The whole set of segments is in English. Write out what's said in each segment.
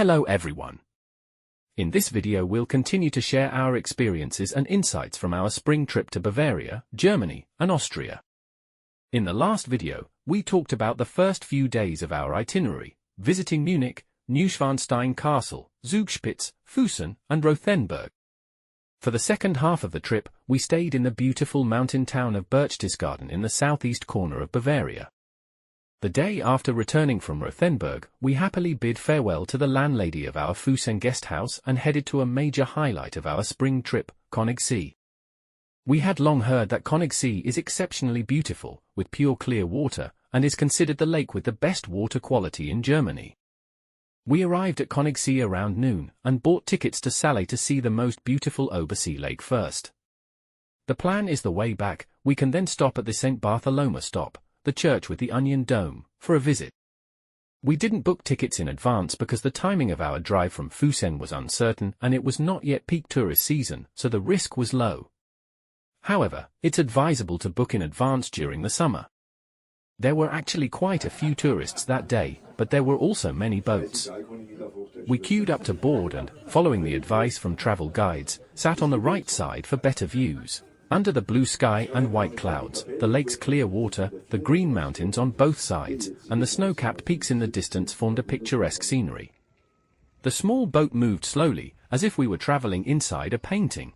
Hello everyone. In this video we'll continue to share our experiences and insights from our spring trip to Bavaria, Germany, and Austria. In the last video, we talked about the first few days of our itinerary, visiting Munich, Neuschwanstein Castle, Zugspitze, Füssen, and Rothenburg. For the second half of the trip, we stayed in the beautiful mountain town of Berchtesgaden in the southeast corner of Bavaria. The day after returning from Rothenburg, we happily bid farewell to the landlady of our Füssen guest house and headed to a major highlight of our spring trip, Königssee. We had long heard that Kniggsee is exceptionally beautiful, with pure clear water, and is considered the lake with the best water quality in Germany. We arrived at Königssee around noon, and bought tickets to Salzburg to see the most beautiful Obersee lake first. The plan is the way back, we can then stop at the St. Bartholomew stop, the church with the onion dome, for a visit. We didn't book tickets in advance because the timing of our drive from Füssen was uncertain and it was not yet peak tourist season, so the risk was low. However, it's advisable to book in advance during the summer. There were actually quite a few tourists that day, but there were also many boats. We queued up to board and, following the advice from travel guides, sat on the right side for better views. Under the blue sky and white clouds, the lake's clear water, the green mountains on both sides, and the snow-capped peaks in the distance formed a picturesque scenery. The small boat moved slowly, as if we were traveling inside a painting.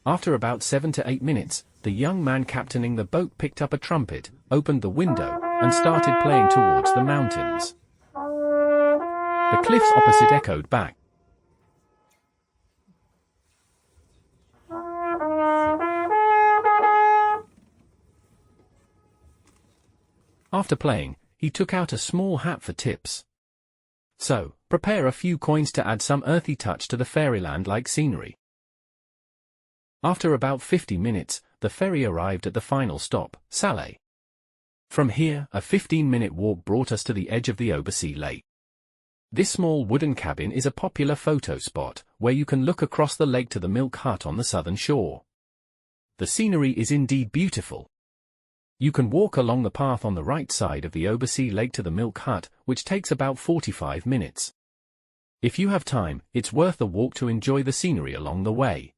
After about 7 to 8 minutes, the young man captaining the boat picked up a trumpet, opened the window, and started playing towards the mountains. The cliffs opposite echoed back. After playing, he took out a small hat for tips. So, prepare a few coins to add some earthy touch to the fairyland-like scenery. After about 50 minutes, the ferry arrived at the final stop, Salzburg. From here, a 15-minute walk brought us to the edge of the Obersee lake. This small wooden cabin is a popular photo spot, where you can look across the lake to the milk hut on the southern shore. The scenery is indeed beautiful. You can walk along the path on the right side of the Obersee lake to the milk hut, which takes about 45 minutes. If you have time, it's worth the walk to enjoy the scenery along the way.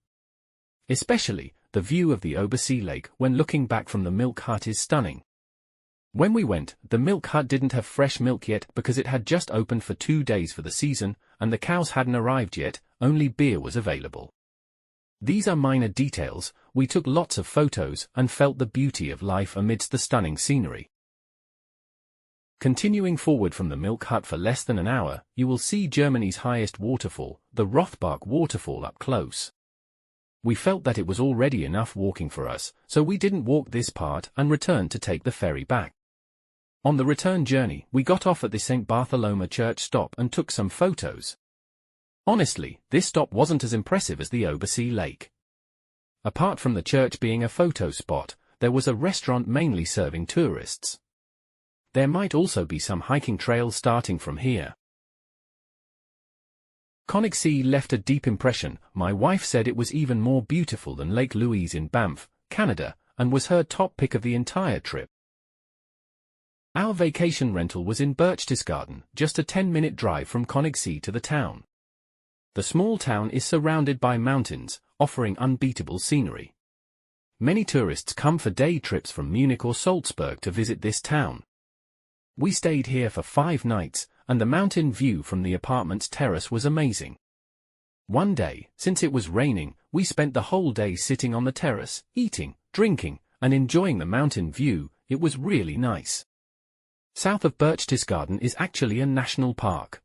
Especially, the view of the Obersee lake when looking back from the milk hut is stunning. When we went, the milk hut didn't have fresh milk yet because it had just opened for 2 days for the season, and the cows hadn't arrived yet, only beer was available. These are minor details, we took lots of photos and felt the beauty of life amidst the stunning scenery. Continuing forward from the milk hut for less than an hour, you will see Germany's highest waterfall, the Rothbach waterfall up close. We felt that it was already enough walking for us, so we didn't walk this part and returned to take the ferry back. On the return journey, we got off at the St. Bartholomew church stop and took some photos. Honestly, this stop wasn't as impressive as the Obersee lake. Apart from the church being a photo spot, there was a restaurant mainly serving tourists. There might also be some hiking trails starting from here. Kniggsee left a deep impression. My wife said it was even more beautiful than Lake Louise in Banff, Canada, and was her top pick of the entire trip. Our vacation rental was in Berchtesgaden, just a 10-minute drive from Kniggsee to the town. The small town is surrounded by mountains, offering unbeatable scenery. Many tourists come for day trips from Munich or Salzburg to visit this town. We stayed here for 5 nights, and the mountain view from the apartment's terrace was amazing. One day, since it was raining, we spent the whole day sitting on the terrace, eating, drinking, and enjoying the mountain view. It was really nice. South of Berchtesgaden is actually a national park.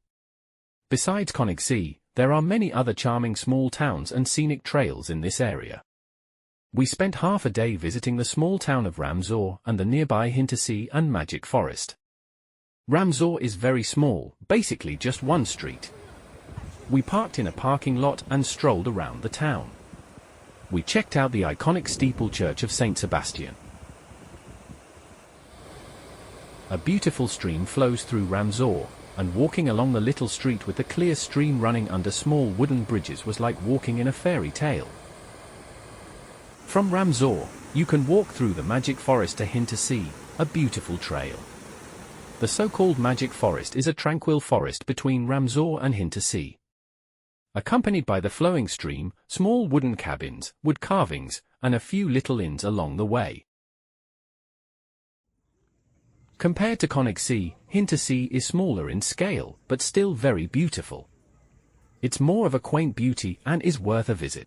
Besides Kniggsee, there are many other charming small towns and scenic trails in this area. We spent half a day visiting the small town of Ramsau and the nearby Hintersee and Magic Forest. Ramsau is very small, basically just one street. We parked in a parking lot and strolled around the town. We checked out the iconic steeple church of St. Sebastian. A beautiful stream flows through Ramsau, and walking along the little street with the clear stream running under small wooden bridges was like walking in a fairy tale. From Ramsau, you can walk through the magic forest to Hintersee, a beautiful trail. The so-called magic forest is a tranquil forest between Ramsau and Hintersee. Accompanied by the flowing stream, small wooden cabins, wood carvings, and a few little inns along the way. Compared to Königssee, Hintersee is smaller in scale, but still very beautiful. It's more of a quaint beauty and is worth a visit.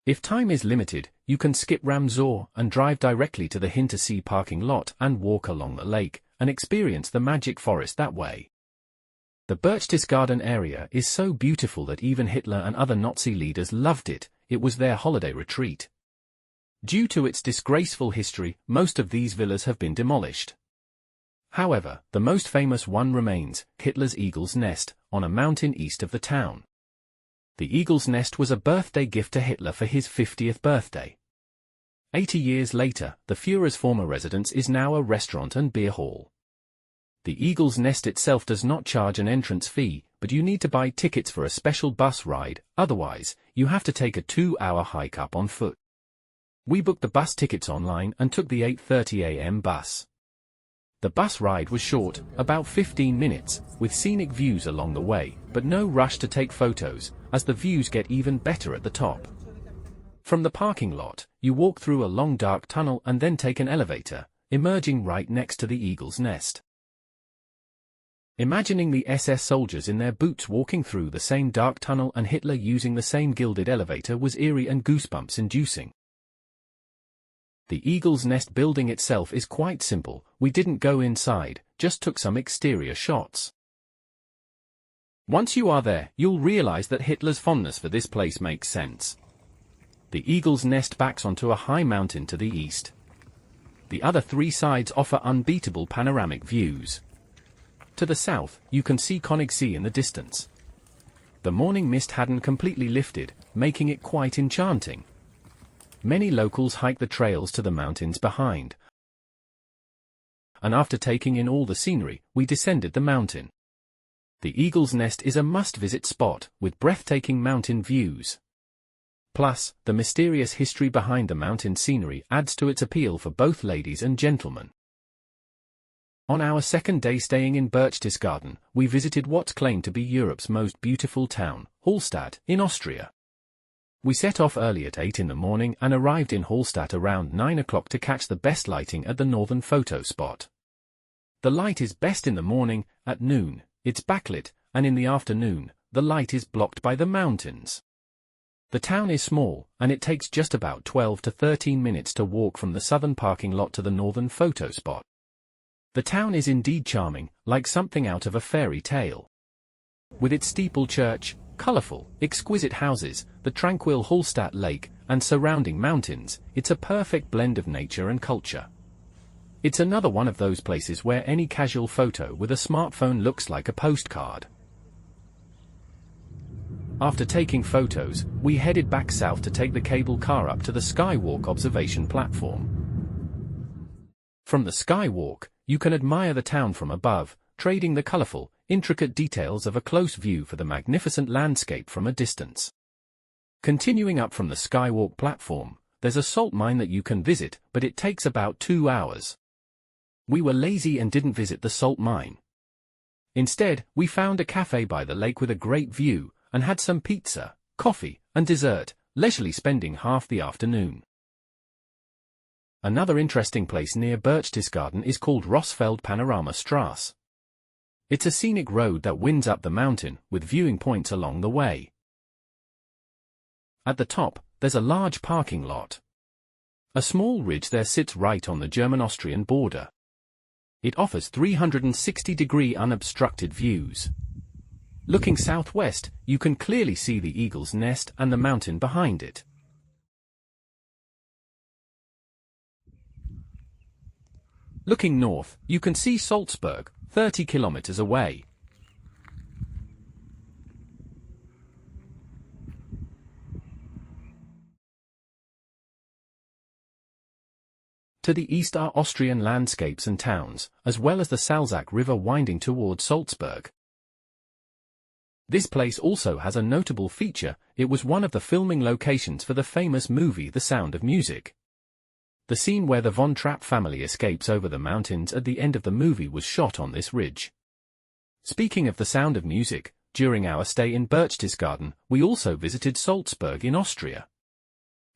If time is limited, you can skip Ramsau and drive directly to the Hintersee parking lot and walk along the lake, and experience the magic forest that way. The Berchtesgaden area is so beautiful that even Hitler and other Nazi leaders loved it. It was their holiday retreat. Due to its disgraceful history, most of these villas have been demolished. However, the most famous one remains, Hitler's Eagle's Nest, on a mountain east of the town. The Eagle's Nest was a birthday gift to Hitler for his 50th birthday. 80 years later, the Führer's former residence is now a restaurant and beer hall. The Eagle's Nest itself does not charge an entrance fee, but you need to buy tickets for a special bus ride, otherwise, you have to take a 2-hour hike up on foot. We booked the bus tickets online and took the 8:30 a.m. bus. The bus ride was short, about 15 minutes, with scenic views along the way, but no rush to take photos, as the views get even better at the top. From the parking lot, you walk through a long dark tunnel and then take an elevator, emerging right next to the Eagle's Nest. Imagining the SS soldiers in their boots walking through the same dark tunnel and Hitler using the same gilded elevator was eerie and goosebumps-inducing. The Eagle's Nest building itself is quite simple. We didn't go inside, just took some exterior shots. Once you are there, you'll realize that Hitler's fondness for this place makes sense. The Eagle's Nest backs onto a high mountain to the east. The other 3 sides offer unbeatable panoramic views. To the south, you can see Königssee in the distance. The morning mist hadn't completely lifted, making it quite enchanting. Many locals hike the trails to the mountains behind. And after taking in all the scenery, we descended the mountain. The Eagle's Nest is a must-visit spot, with breathtaking mountain views. Plus, the mysterious history behind the mountain scenery adds to its appeal for both ladies and gentlemen. On our second day staying in Berchtesgaden, we visited what's claimed to be Europe's most beautiful town, Hallstatt, in Austria. We set off early at 8 in the morning and arrived in Hallstatt around 9 o'clock to catch the best lighting at the northern photo spot. The light is best in the morning. At noon, it's backlit, and in the afternoon, the light is blocked by the mountains. The town is small, and it takes just about 12 to 13 minutes to walk from the southern parking lot to the northern photo spot. The town is indeed charming, like something out of a fairy tale. With its steeple church, colorful, exquisite houses, the tranquil Hallstatt lake, and surrounding mountains, it's a perfect blend of nature and culture. It's another one of those places where any casual photo with a smartphone looks like a postcard. After taking photos, we headed back south to take the cable car up to the Skywalk observation platform. From the Skywalk, you can admire the town from above, trading the colorful, intricate details of a close view for the magnificent landscape from a distance. Continuing up from the Skywalk platform, there's a salt mine that you can visit, but it takes about 2 hours. We were lazy and didn't visit the salt mine. Instead, we found a cafe by the lake with a great view, and had some pizza, coffee, and dessert, leisurely spending half the afternoon. Another interesting place near Berchtesgaden is called Rossfeld Panarama Strasse. It's a scenic road that winds up the mountain, with viewing points along the way. At the top, there's a large parking lot. A small ridge there sits right on the German-Austrian border. It offers 360-degree unobstructed views. Looking southwest, you can clearly see the Eagle's Nest and the mountain behind it. Looking north, you can see Salzburg, 30 kilometers away. To the east are Austrian landscapes and towns, as well as the Salzach River winding towards Salzburg. This place also has a notable feature. It was one of the filming locations for the famous movie The Sound of Music. The scene where the Von Trapp family escapes over the mountains at the end of the movie was shot on this ridge. Speaking of the sound of music, during our stay in Berchtesgaden, we also visited Salzburg in Austria.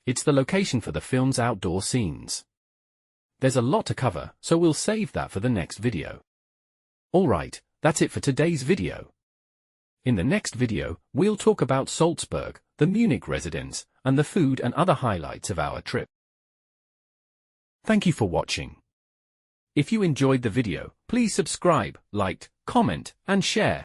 It's the location for the film's outdoor scenes. There's a lot to cover, so we'll save that for the next video. Alright, that's it for today's video. In the next video, we'll talk about Salzburg, the Munich residence, and the food and other highlights of our trip. Thank you for watching. If you enjoyed the video, please subscribe, like, comment, and share.